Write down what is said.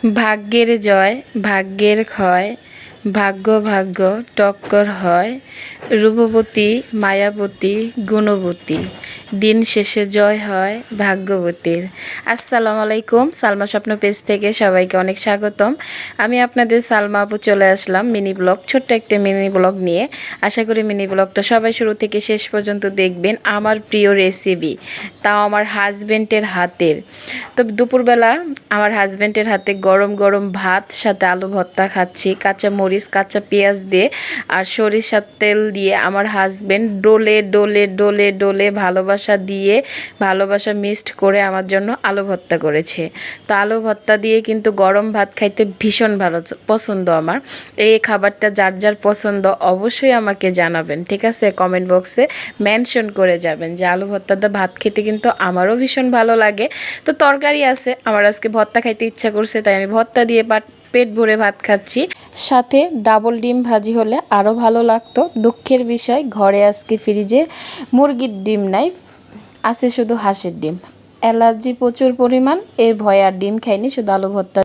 ভাগ্যের জয় ভাগ্যের ক্ষয়, ভাগ্য ভাগ্য টক্কর হয়, রূপবতী মায়াবতী গুণবতী, দিন শেষে জয় হয় ভাগ্যবতীর। আসসালামু আলাইকুম, সালমা স্বপ্ন পেজ থেকে সবাইকে অনেক স্বাগতম। আমি আপনাদের সালমা আপু চলে আসলাম মিনি ব্লগ, ছোট্ট একটা মিনি ব্লগ নিয়ে। আশা করি মিনি ব্লগটা সবাই শুরু থেকে শেষ পর্যন্ত দেখবেন। আমার প্রিয় রেসিপি, তাও আমার হাজবেন্ডের হাতের। তো দুপুরবেলা আমার হাজবেন্ডের হাতে গরম গরম ভাত সাথে আলু ভর্তা খাচ্ছি, কাঁচা মরিচ কাঁচা পেঁয়াজ দিয়ে আর সরিষার তেল দিয়ে। আমার হাজবেন্ড ডোলে ডোলে ডোলে ডোলে ভালোবাসা দিয়ে, ভালোবাসা মিক্সড করে আমার জন্য আলু ভর্তা করেছে। তো আলু ভর্তা দিয়ে কিন্তু গরম ভাত খাইতে ভীষণ ভালো পছন্দ আমার। এই খাবারটা যার যার পছন্দ অবশ্যই আমাকে জানাবেন, ঠিক আছে? কমেন্ট বক্সে মেনশন করে যাবেন যে আলু ভর্তাটা ভাত খেতে কিন্তু আমারও ভীষণ ভালো লাগে। তো তরকারি আছে, আমার আজকে ভর্তা খাইতে ইচ্ছা করছে, তাই আমি ভর্তা দিয়ে পেট ভরে ভাত খাচ্ছি। সাথে ডাবল ডিম ভাজি হলে আরও ভালো লাগতো। দুঃখের বিষয়, ঘরে আজকে ফ্রিজে মুরগির ডিম নাই, আছে শুধু হাঁসের ডিম। অ্যালার্জি প্রচুর পরিমাণ, এর ভয়ে আর ডিম খাইনি, শুধু আলু ভর্তা